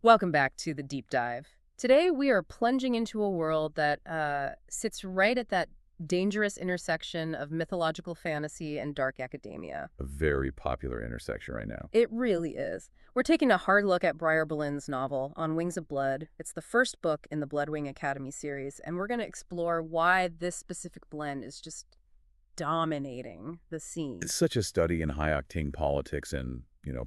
Welcome back to the deep dive. Today we are plunging into a world that sits right at that dangerous intersection of mythological fantasy and dark academia. A very popular intersection right now. It really is. We're taking a hard look at Briar Boleyn's novel, On Wings of Blood. It's the first book in the Bloodwing Academy series, and we're going to explore why this specific blend is just dominating the scene. It's such a study in high-octane politics and,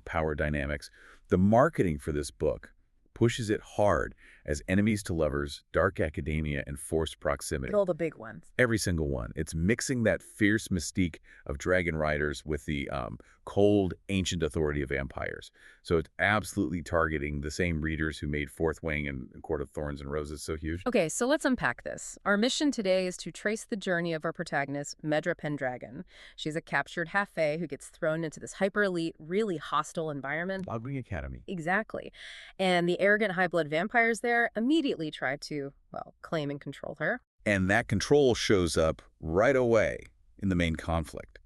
power dynamics. The marketing for this book pushes it hard as enemies to lovers, dark academia, and forced proximity. All the big ones. Every single one. It's mixing that fierce mystique of dragon riders with the cold, ancient authority of vampires. So it's absolutely targeting the same readers who made Fourth Wing and Court of Thorns and Roses so huge. Okay, so let's unpack this. Our mission today is to trace the journey of our protagonist, Medra Pendragon. She's a captured half-fae who gets thrown into this hyper-elite, really hostile environment. Bloodwing Academy. Exactly. And the arrogant high-blood vampires there immediately try to, well, claim and control her. And that control shows up right away in the main conflict.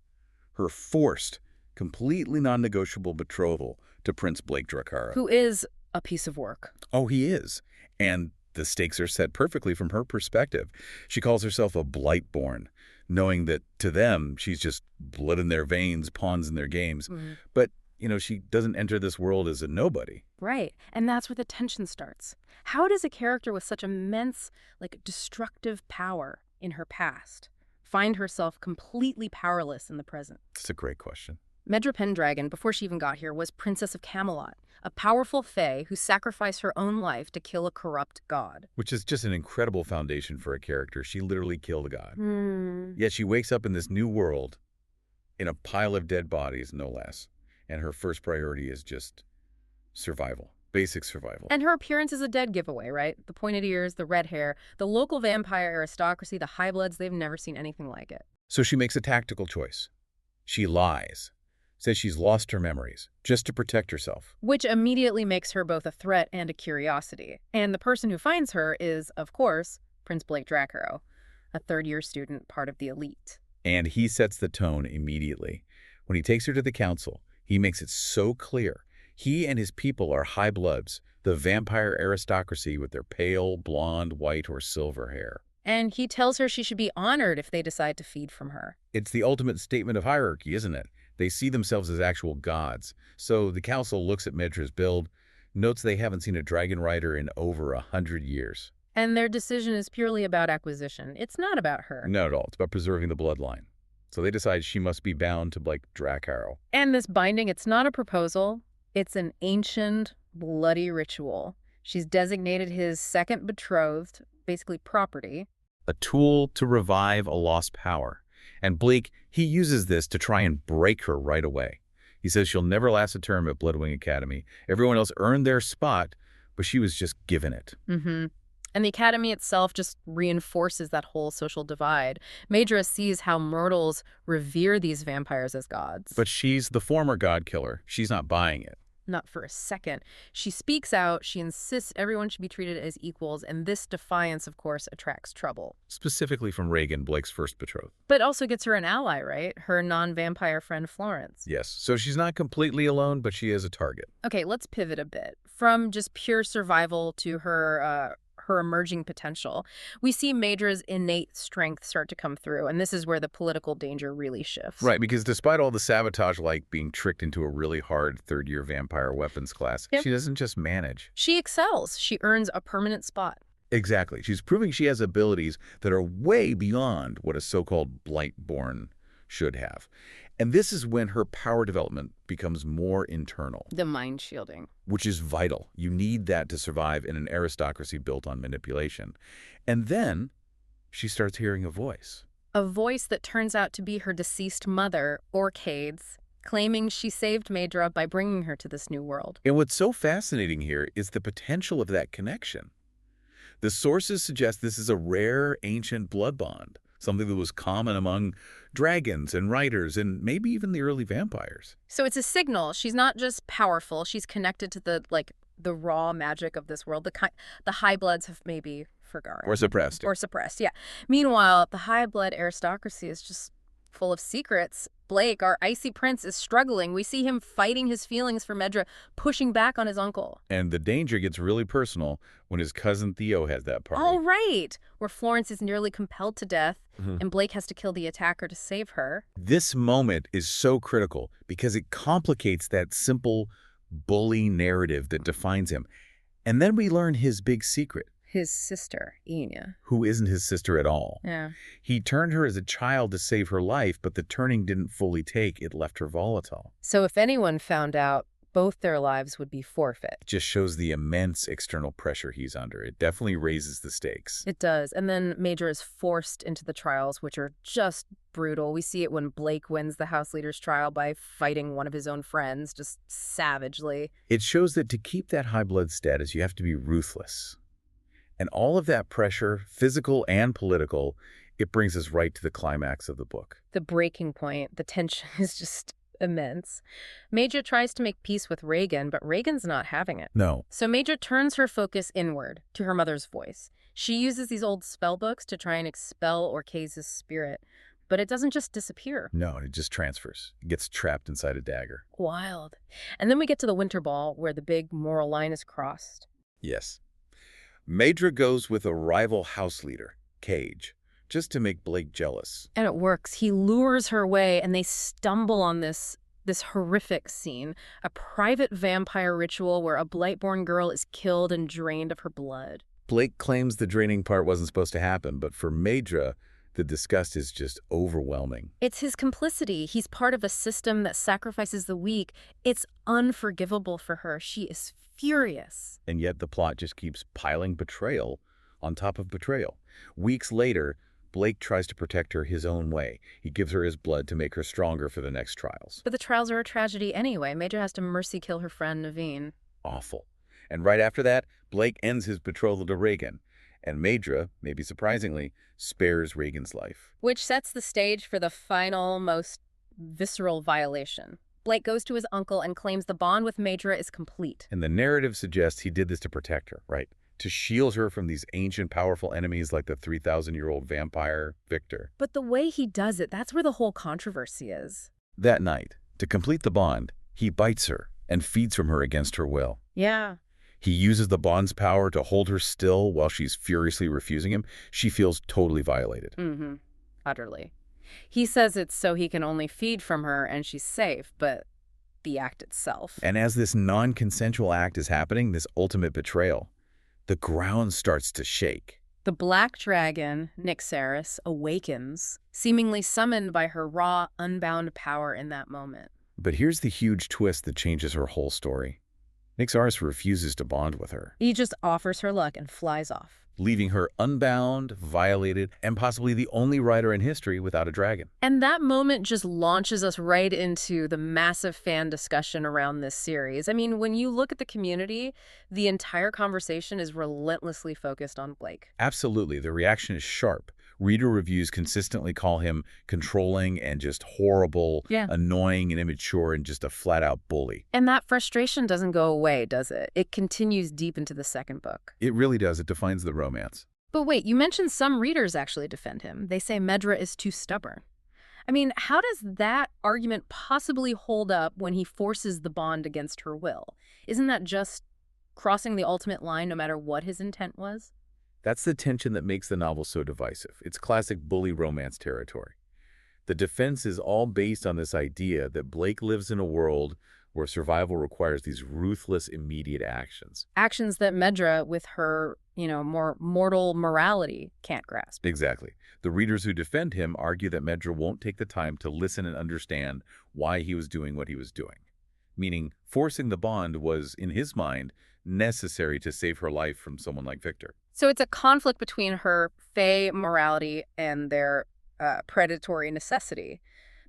Her forced, completely non-negotiable betrothal to Prince Blake Dracara. Who is a piece of work. Oh, he is. And the stakes are set perfectly from her perspective. She calls herself a Blightborn, knowing that to them, she's just blood in their veins, pawns in their games. But, she doesn't enter this world as a nobody. Right. And that's where the tension starts. How does a character with such immense, destructive power in her past find herself completely powerless in the present? It's a great question. Medra Pendragon, before she even got here, was Princess of Camelot, a powerful fae who sacrificed her own life to kill a corrupt god. Which is just an incredible foundation for a character. She literally killed a god. Hmm. Yet she wakes up in this new world in a pile of dead bodies, no less. And her first priority is just survival. Basic survival. And her appearance is a dead giveaway, right? The pointed ears, the red hair, the local vampire aristocracy, the high-bloods, they've never seen anything like it. So she makes a tactical choice. She lies. Says she's lost her memories, just to protect herself. Which immediately makes her both a threat and a curiosity. And the person who finds her is, of course, Prince Blake Dracara, a third-year student, part of the elite. And he sets the tone immediately. When he takes her to the council, he makes it so clear. He and his people are high bloods, the vampire aristocracy with their pale, blonde, white, or silver hair. And he tells her she should be honored if they decide to feed from her. It's the ultimate statement of hierarchy, isn't it? They see themselves as actual gods. So the council looks at Medra's build, notes they haven't seen a dragon rider in over 100 years. And their decision is purely about acquisition. It's not about her. Not at all. It's about preserving the bloodline. So they decide she must be bound to Blake Dracara. And this binding, it's not a proposal. It's an ancient, bloody ritual. She's designated his second betrothed, basically property. A tool to revive a lost power. And Blake, he uses this to try and break her right away. He says she'll never last a term at Bloodwing Academy. Everyone else earned their spot, but she was just given it. And the academy itself just reinforces that whole social divide. Medra sees how mortals revere these vampires as gods. But she's the former god killer. She's not buying it. Not for a second. She speaks out, she insists everyone should be treated as equals, and this defiance, of course, attracts trouble. Specifically from Reagan, Blake's first betrothed. But also gets her an ally, right? Her non-vampire friend Florence. Yes, so she's not completely alone, but she is a target. Okay, let's pivot a bit. From just pure survival to her emerging potential, we see Medra's innate strength start to come through, and this is where the political danger really shifts. Right, because despite all the sabotage like being tricked into a really hard third-year vampire weapons class, she doesn't just manage. She excels. She earns a permanent spot. Exactly. She's proving she has abilities that are way beyond what a so-called Blightborn should have. And this is when her power development becomes more internal. The mind shielding. Which is vital. You need that to survive in an aristocracy built on manipulation. And then she starts hearing a voice. A voice that turns out to be her deceased mother, Orcade's, claiming she saved Medra by bringing her to this new world. And what's so fascinating here is the potential of that connection. The sources suggest this is a rare ancient blood bond, something that was common among dragons and riders and maybe even the early vampires. So it's a signal. She's not just powerful. She's connected to the raw magic of this world. The high bloods have maybe forgotten. Or suppressed. Or suppressed, yeah. Meanwhile, the high blood aristocracy is just full of secrets. Blake, our icy prince, is struggling. We see him fighting his feelings for Medra, pushing back on his uncle. And the danger gets really personal when his cousin Theo has that All party. right, where Florence is nearly compelled to death, and Blake has to kill the attacker to save her. This moment is so critical because it complicates that simple bully narrative that defines him. And then we learn his big secret. His sister, Enya. Who isn't his sister at all. Yeah. He turned her as a child to save her life, but the turning didn't fully take. It left her volatile. So if anyone found out, both their lives would be forfeit. It just shows the immense external pressure he's under. It definitely raises the stakes. It does. And then Major is forced into the trials, which are just brutal. We see it when Blake wins the House Leader's trial by fighting one of his own friends, just savagely. It shows that to keep that high blood status, you have to be ruthless. And all of that pressure, physical and political, it brings us right to the climax of the book. The breaking point, the tension is just immense. Major tries to make peace with Regan, but Regan's not having it. No. So Major turns her focus inward, to her mother's voice. She uses these old spell books to try and expel Orcase's spirit, but it doesn't just disappear. No, it just transfers. It gets trapped inside a dagger. Wild. And then we get to the Winter Ball, where the big moral line is crossed. Yes. Madra goes with a rival house leader, Cage, just to make Blake jealous. And it works. He lures her away, and they stumble on this horrific scene, a private vampire ritual where a Blightborn girl is killed and drained of her blood. Blake claims the draining part wasn't supposed to happen, but for Madra, the disgust is just overwhelming. It's his complicity. He's part of a system that sacrifices the weak. It's unforgivable for her. She is furious. And yet the plot just keeps piling betrayal on top of betrayal. Weeks later, Blake tries to protect her his own way. He gives her his blood to make her stronger for the next trials. But the trials are a tragedy anyway. Major has to mercy kill her friend Naveen. Awful. And right after that, Blake ends his betrothal to Regan. And Madra, maybe surprisingly, spares Regan's life. Which sets the stage for the final, most visceral violation. Blake goes to his uncle and claims the bond with Madra is complete. And the narrative suggests he did this to protect her, right? To shield her from these ancient, powerful enemies like the 3,000-year-old vampire Victor. But the way he does it, that's where the whole controversy is. That night, to complete the bond, he bites her and feeds from her against her will. Yeah. He uses the bond's power to hold her still while she's furiously refusing him. She feels totally violated. Utterly. He says it's so he can only feed from her and she's safe, but the act itself. And as this non-consensual act is happening, this ultimate betrayal, the ground starts to shake. The black dragon, Nyxaris, awakens, seemingly summoned by her raw, unbound power in that moment. But here's the huge twist that changes her whole story. Nyxaris refuses to bond with her. He just offers her luck and flies off, leaving her unbound, violated, and possibly the only writer in history without a dragon. And that moment just launches us right into the massive fan discussion around this series. I mean, when you look at the community, the entire conversation is relentlessly focused on Blake. Absolutely. The reaction is sharp. Reader reviews consistently call him controlling and just horrible, annoying and immature and just a flat-out bully. And that frustration doesn't go away, does it? It continues deep into the second book. It really does. It defines the romance. But wait, you mentioned some readers actually defend him. They say Medra is too stubborn. I mean, how does that argument possibly hold up when he forces the bond against her will? Isn't that just crossing the ultimate line no matter what his intent was? That's the tension that makes the novel so divisive. It's classic bully romance territory. The defense is all based on this idea that Blake lives in a world where survival requires these ruthless, immediate actions. Actions that Medra, with her, more mortal morality, can't grasp. Exactly. The readers who defend him argue that Medra won't take the time to listen and understand why he was doing what he was doing. Meaning, forcing the bond was, in his mind, necessary to save her life from someone like Victor. So it's a conflict between her fey morality and their predatory necessity.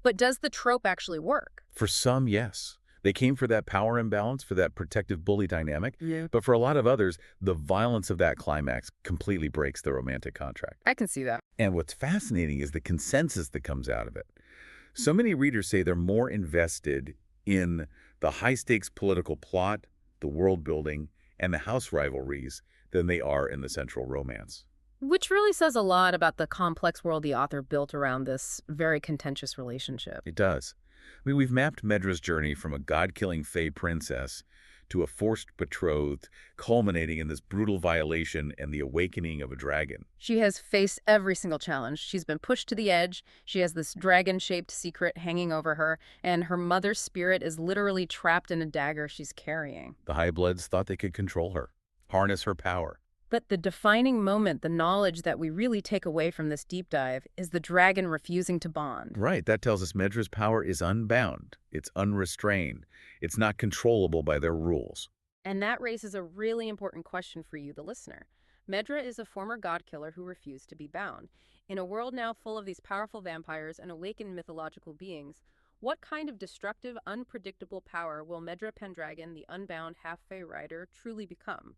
But does the trope actually work? For some, yes. They came for that power imbalance, for that protective bully dynamic. Yeah. But for a lot of others, the violence of that climax completely breaks the romantic contract. I can see that. And what's fascinating is the consensus that comes out of it. So many readers say they're more invested in the high-stakes political plot, the world building, and the house rivalries than they are in the central romance. Which really says a lot about the complex world the author built around this very contentious relationship. It does. I mean, we've mapped Medra's journey from a god-killing fey princess to a forced betrothed, culminating in this brutal violation and the awakening of a dragon. She has faced every single challenge. She's been pushed to the edge. She has this dragon-shaped secret hanging over her, and her mother's spirit is literally trapped in a dagger she's carrying. The High Bloods thought they could control her, harness her power. But the defining moment, the knowledge that we really take away from this deep dive, is the dragon refusing to bond. Right, that tells us Medra's power is unbound. It's unrestrained. It's not controllable by their rules. And that raises a really important question for you, the listener. Medra is a former god killer who refused to be bound. In a world now full of these powerful vampires and awakened mythological beings, what kind of destructive, unpredictable power will Medra Pendragon, the unbound half-fae rider, truly become?